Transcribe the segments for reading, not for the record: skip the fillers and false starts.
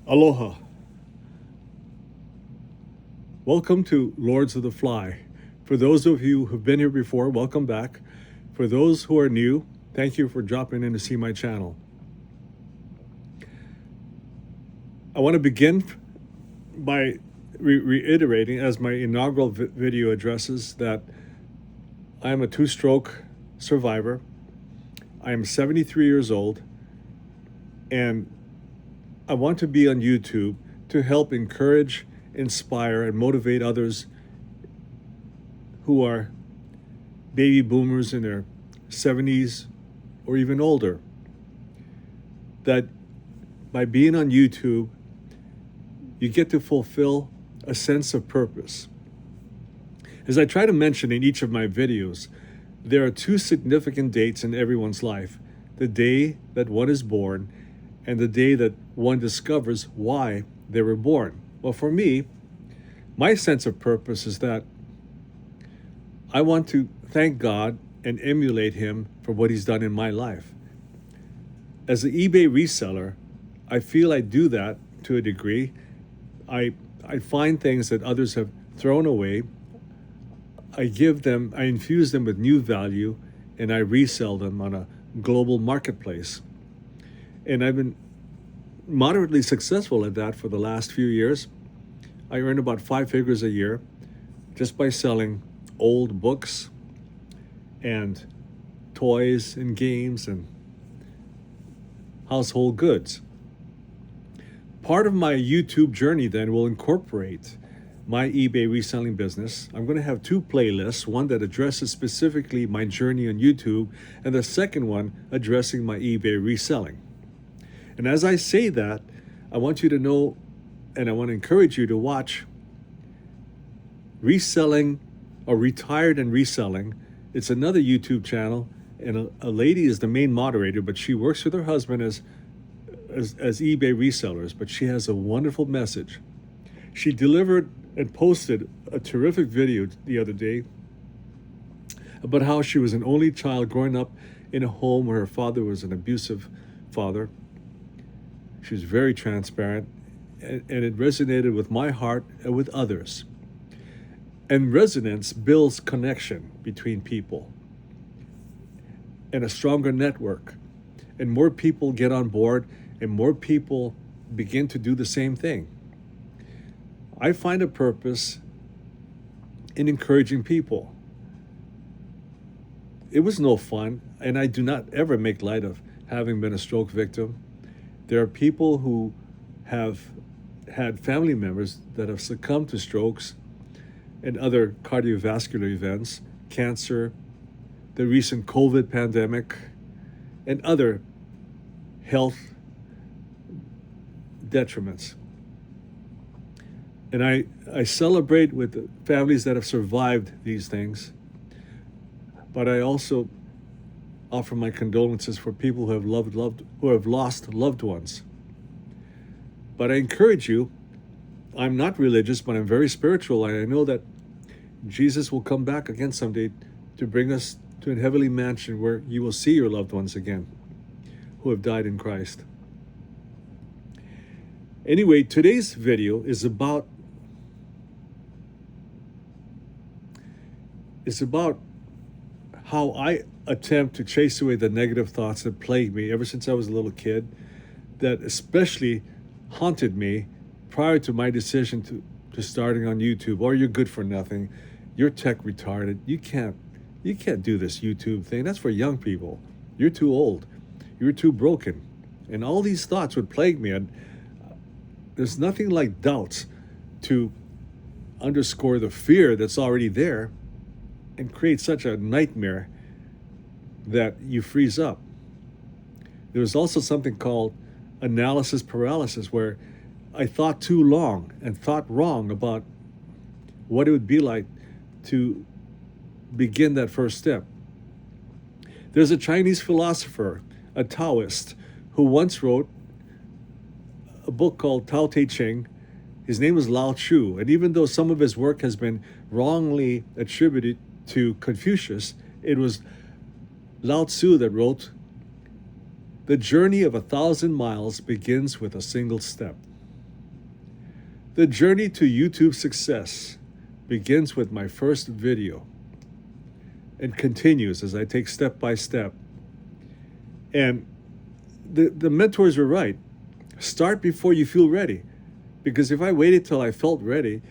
Aloha. Welcome to Lords of the Fly. For those of you who've been here before, welcome back. For those who are new, thank you for dropping in to see my channel. I want to begin by reiterating, as my inaugural video addresses, that I am a two-stroke survivor. I am 73 years old, and I want to be on YouTube to help encourage, inspire, and motivate others who are baby boomers in their 70s or even older, that by being on YouTube, you get to fulfill a sense of purpose. As I try to mention in each of my videos, there are two significant dates in everyone's life: the day that one is born and the day that one discovers why they were born. Well, for me, my sense of purpose is that I want to thank God and emulate Him for what He's done in my life. As an eBay reseller, I feel I do that to a degree. I find things that others have thrown away. I infuse them with new value, and I resell them on a global marketplace. And I've been moderately successful at that for the last few years. I earn about 5 figures a year just by selling old books and toys and games and household goods. Part of my YouTube journey then will incorporate my eBay reselling business. I'm going to have two playlists, one that addresses specifically my journey on YouTube, and the second one addressing my eBay reselling. And as I say that, I want you to know, and I want to encourage you to watch Reselling or Retired and Reselling. It's another YouTube channel, and a lady is the main moderator, but she works with her husband as eBay resellers, but she has a wonderful message. She delivered and posted a terrific video the other day about how she was an only child growing up in a home where her father was an abusive father. She was very transparent, and it resonated with my heart and with others. And resonance builds connection between people and a stronger network. And more people get on board, and more people begin to do the same thing. I find a purpose in encouraging people. It was no fun, and I do not ever make light of having been a stroke victim. There are people who have had family members that have succumbed to strokes and other cardiovascular events, cancer, the recent COVID pandemic, and other health detriments. And I celebrate with the families that have survived these things, but I also offer my condolences for people who have lost loved ones. But I encourage you, I'm not religious, but I'm very spiritual, and I know that Jesus will come back again someday to bring us to a heavenly mansion where you will see your loved ones again who have died in Christ. Anyway, today's video is about how I attempt to chase away the negative thoughts that plagued me ever since I was a little kid, that especially haunted me prior to my decision to starting on YouTube. Or you're good for nothing, you're tech retarded, you can't do this YouTube thing, that's for young people, you're too old, you're too broken. And all these thoughts would plague me, and there's nothing like doubts to underscore the fear that's already there and create such a nightmare that you freeze up. There's also something called analysis paralysis, where I thought too long and thought wrong about what it would be like to begin that first step. There's a Chinese philosopher, a Taoist, who once wrote a book called Tao Te Ching. His name was Lao Tzu, and even though some of his work has been wrongly attributed to Confucius, it was Lao Tzu that wrote, "The journey of 1,000 miles begins with a single step." The journey to YouTube success begins with my first video and continues as I take step by step. And the mentors were right. Start before you feel ready. Because if I waited till I felt ready,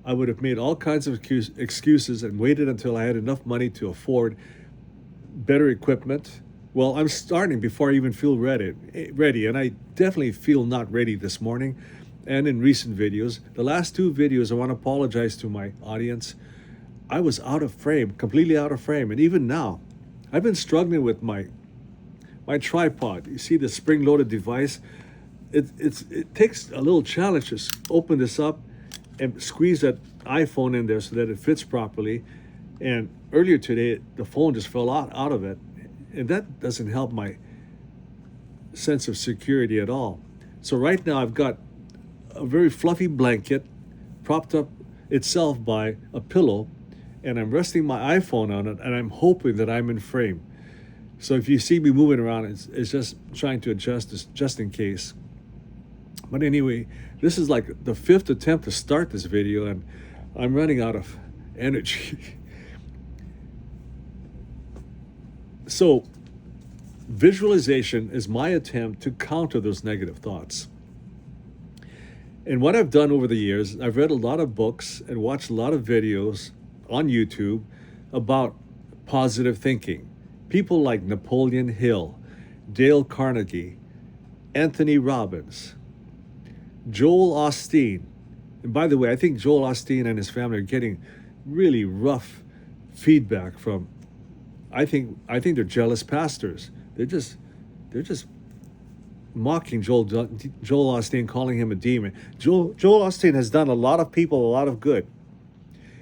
I would have made all kinds of excuses and waited until I had enough money to afford better equipment. Well, I'm starting before I even feel ready, and I definitely feel not ready this morning and in recent videos. The last two videos, I want to apologize to my audience. I was out of frame, completely out of frame, and even now, I've been struggling with my tripod. You see the spring-loaded device? It takes a little challenge to open this up and squeeze that iPhone in there so that it fits properly. And earlier today, the phone just fell out of it. And that doesn't help my sense of security at all. So right now I've got a very fluffy blanket propped up itself by a pillow, and I'm resting my iPhone on it, and I'm hoping that I'm in frame. So if you see me moving around, it's just trying to adjust this just in case. But anyway, this is like the fifth attempt to start this video, and I'm running out of energy. So, visualization is my attempt to counter those negative thoughts. And what I've done over the years, I've read a lot of books and watched a lot of videos on YouTube about positive thinking. People like Napoleon Hill, Dale Carnegie, Anthony Robbins, Joel Osteen. And by the way, I think Joel Osteen and his family are getting really rough feedback from, I think they're jealous pastors. They're just mocking Joel Osteen, calling him a demon. Joel Osteen has done a lot of people a lot of good.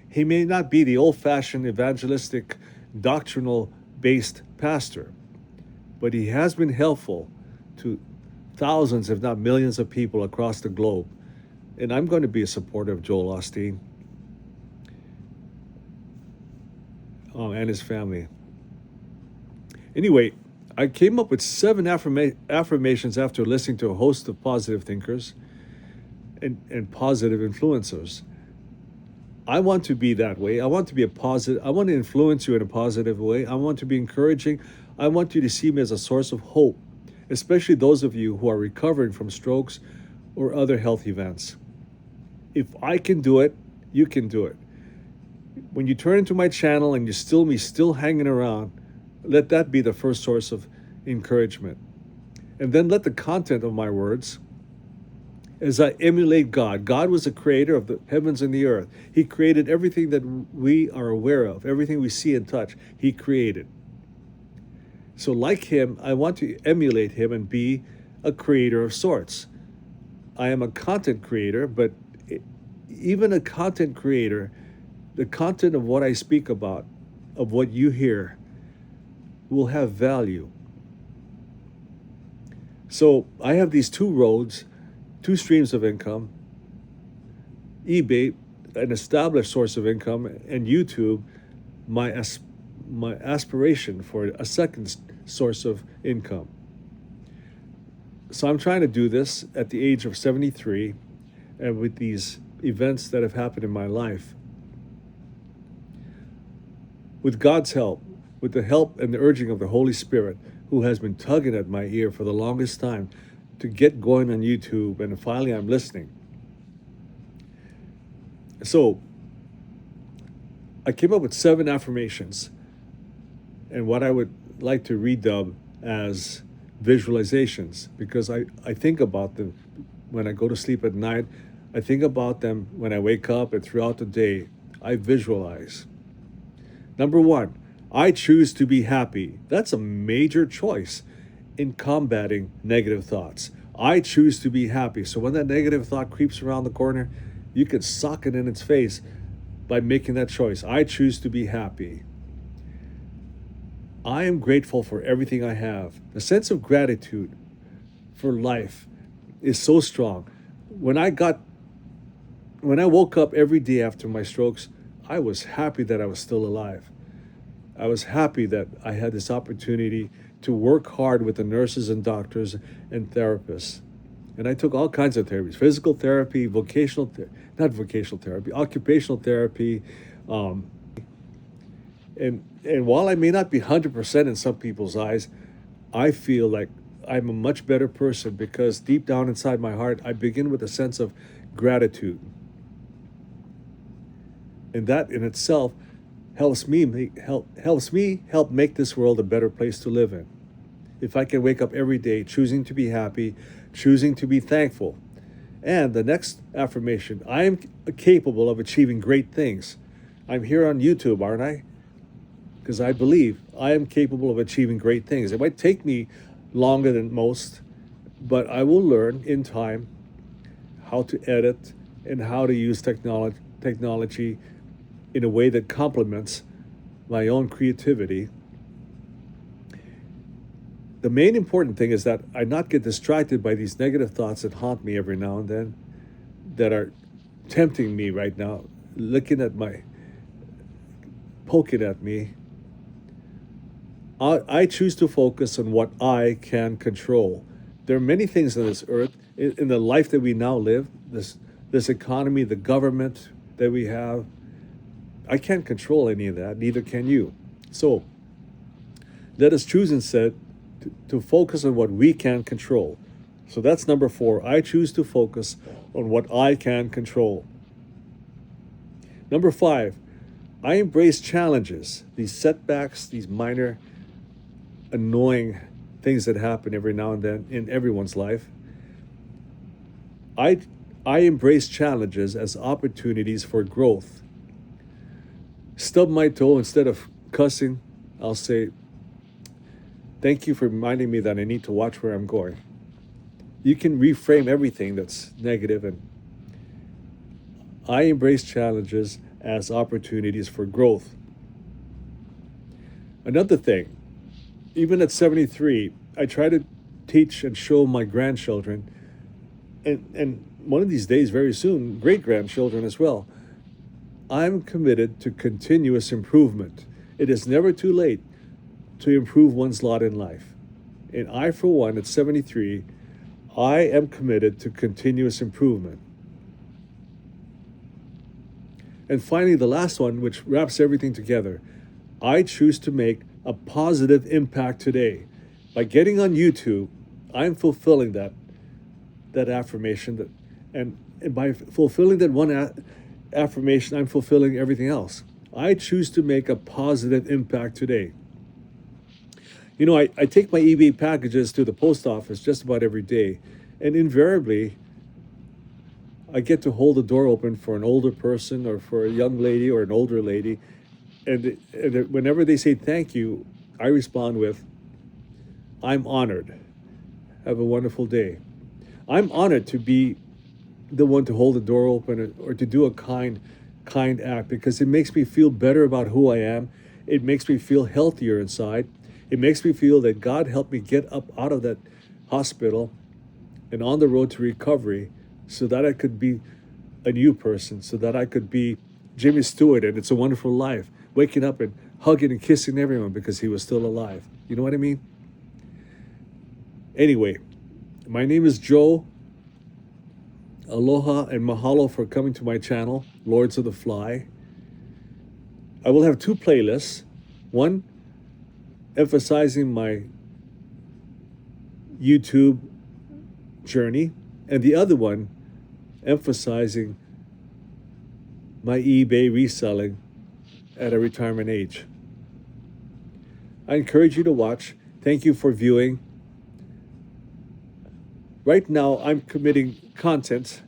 He may not be the old-fashioned evangelistic, doctrinal-based pastor, but he has been helpful to thousands, if not millions of people across the globe. And I'm going to be a supporter of Joel Osteen and his family. Anyway, I came up with 7 affirmations after listening to a host of positive thinkers and positive influencers. I want to be that way. I want to be I want to influence you in a positive way. I want to be encouraging. I want you to see me as a source of hope, especially those of you who are recovering from strokes or other health events. If I can do it, you can do it. When you turn into my channel and you still hanging around, let that be the first source of encouragement. And then let the content of my words, as I emulate God. God was the creator of the heavens and the earth. He created everything that we are aware of, everything we see and touch, He created. So like Him, I want to emulate Him and be a creator of sorts. I am a content creator, but even a content creator, the content of what I speak about, of what you hear, will have value. So I have these 2 roads, 2 streams of income: eBay, an established source of income, and YouTube, my aspiration for a second source of income. So I'm trying to do this at the age of 73 and with these events that have happened in my life. With God's help, with the help and the urging of the Holy Spirit, who has been tugging at my ear for the longest time to get going on YouTube, and finally I'm listening. So I came up with 7 affirmations and what I would like to redub as visualizations, because I think about them when I go to sleep at night. I think about them when I wake up, and throughout the day, I visualize. Number 1, I choose to be happy. That's a major choice in combating negative thoughts. I choose to be happy. So when that negative thought creeps around the corner, you can sock it in its face by making that choice. I choose to be happy. I am grateful for everything I have. The sense of gratitude for life is so strong. When I woke up every day after my strokes, I was happy that I was still alive. I was happy that I had this opportunity to work hard with the nurses and doctors and therapists. And I took all kinds of therapies: physical therapy, not vocational therapy, occupational therapy. Um, and while I may not be 100% in some people's eyes, I feel like I'm a much better person because deep down inside my heart, I begin with a sense of gratitude. And that in itself help make this world a better place to live in. If I can wake up every day choosing to be happy, choosing to be thankful. And the next affirmation: I am capable of achieving great things. I'm here on YouTube, aren't I? Because I believe I am capable of achieving great things. It might take me longer than most, but I will learn in time how to edit and how to use technology in a way that complements my own creativity. The main important thing is that I not get distracted by these negative thoughts that haunt me every now and then, that are tempting me right now, poking at me. I choose to focus on what I can control. There are many things on this earth, in the life that we now live, this economy, the government that we have. I can't control any of that, neither can you. So let us choose instead to focus on what we can control. So that's number 4. I choose to focus on what I can control. Number 5, I embrace challenges, these setbacks, these minor annoying things that happen every now and then in everyone's life. I embrace challenges as opportunities for growth. Stub my toe, instead of cussing, I'll say, thank you for reminding me that I need to watch where I'm going. You can reframe everything that's negative, and I embrace challenges as opportunities for growth. Another thing, even at 73, I try to teach and show my grandchildren, and one of these days, very soon, great-grandchildren as well, I'm committed to continuous improvement. It is never too late to improve one's lot in life. And I, for one, at 73, I am committed to continuous improvement. And finally, the last one, which wraps everything together: I choose to make a positive impact today. By getting on YouTube, I'm fulfilling that affirmation, and by fulfilling that one affirmation, I'm fulfilling everything else. I choose to make a positive impact today. You know, I take my eBay packages to the post office just about every day, and invariably, I get to hold the door open for an older person or for a young lady or an older lady, and whenever they say thank you, I respond with, I'm honored. Have a wonderful day. I'm honored to be the one to hold the door open or to do a kind act, because it makes me feel better about who I am. It makes me feel healthier inside. It makes me feel that God helped me get up out of that hospital and on the road to recovery, so that I could be a new person, so that I could be Jimmy Stewart and It's a Wonderful Life, waking up and hugging and kissing everyone because he was still alive. You know what I mean? Anyway, my name is Joe. Aloha and mahalo for coming to my channel, Lords of the Fly. I will have 2 playlists. One emphasizing my YouTube journey, and the other one emphasizing my eBay reselling at a retirement age. I encourage you to watch. Thank you for viewing. Right now, I'm creating content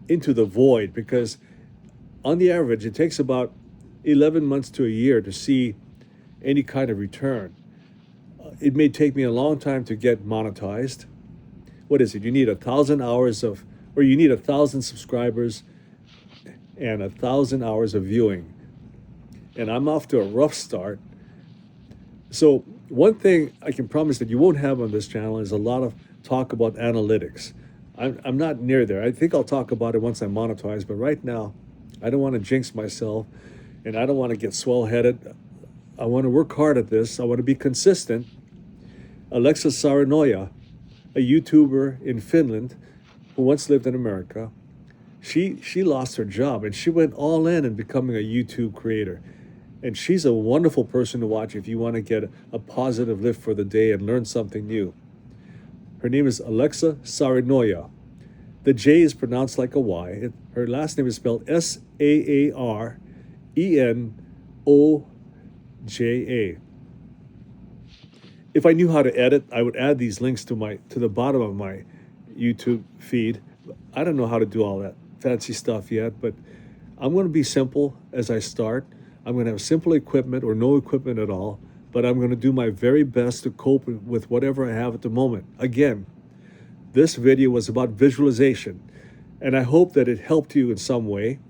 into the void, because on the average, it takes about 11 months to a year to see any kind of return. It may take me a long time to get monetized. What is it? You need 1,000 hours or you need 1,000 subscribers and 1,000 hours of viewing. And I'm off to a rough start. So one thing I can promise that you won't have on this channel is a lot of talk about analytics. I'm not near there. I think I'll talk about it once I'm monetized, but right now, I don't want to jinx myself, and I don't want to get swell-headed. I want to work hard at this. I want to be consistent. Alexis Saranoia, a YouTuber in Finland who once lived in America. She lost her job and she went all in becoming a YouTube creator. And she's a wonderful person to watch if you want to get a positive lift for the day and learn something new. Her name is Alexa Saarinoja. The J is pronounced like a Y. Her last name is spelled Saarenoja. If I knew how to edit, I would add these links to the bottom of my YouTube feed. I don't know how to do all that fancy stuff yet, but I'm going to be simple as I start. I'm going to have simple equipment or no equipment at all, but I'm going to do my very best to cope with whatever I have at the moment. Again, this video was about visualization, and I hope that it helped you in some way.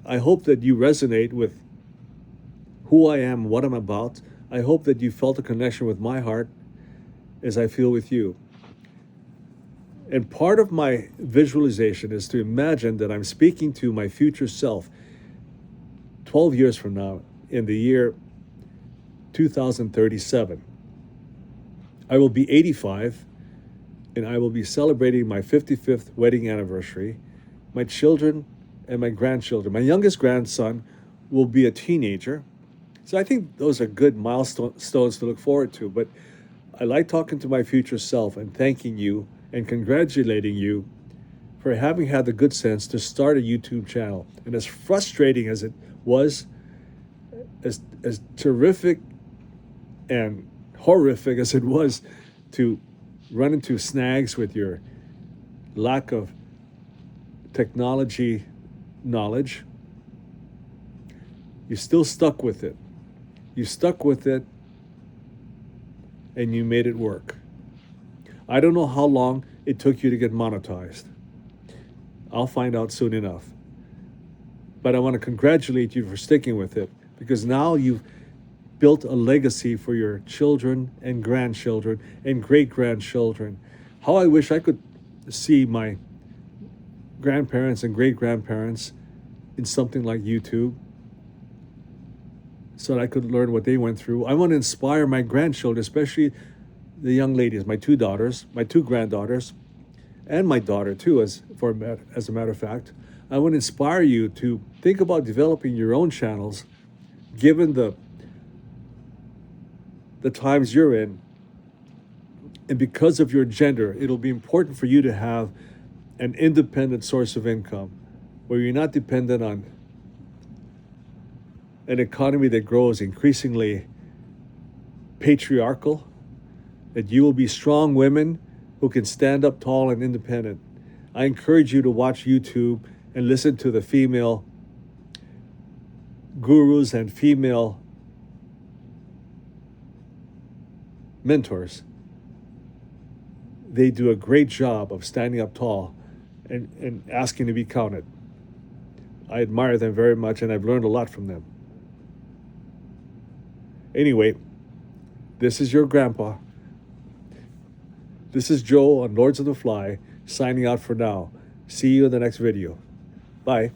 I hope that you resonate with who I am, what I'm about. I hope that you felt a connection with my heart as I feel with you. And part of my visualization is to imagine that I'm speaking to my future self 12 years from now in the year 2037. I will be 85 and I will be celebrating my 55th wedding anniversary. My children and my grandchildren, my youngest grandson will be a teenager. So I think those are good milestones to look forward to. But I like talking to my future self and thanking you and congratulating you for having had the good sense to start a YouTube channel. And as frustrating as it was, as terrific and horrific as it was to run into snags with your lack of technology knowledge, you still stuck with it. You stuck with it and you made it work. I don't know how long it took you to get monetized. I'll find out soon enough. But I want to congratulate you for sticking with it, because now you've built a legacy for your children and grandchildren and great-grandchildren. How I wish I could see my grandparents and great-grandparents in something like YouTube so that I could learn what they went through. I want to inspire my grandchildren, especially the young ladies, my two daughters, my two granddaughters, and my daughter too, as a matter of fact. I want to inspire you to think about developing your own channels, given the times you're in. And because of your gender, it'll be important for you to have an independent source of income where you're not dependent on an economy that grows increasingly patriarchal, that you will be strong women who can stand up tall and independent. I encourage you to watch YouTube and listen to the female gurus and female mentors. They do a great job of standing up tall and asking to be counted. I admire them very much, and I've learned a lot from them. Anyway, this is your grandpa. This is Joe on Lords of the Fly, signing out for now. See you in the next video. Bye.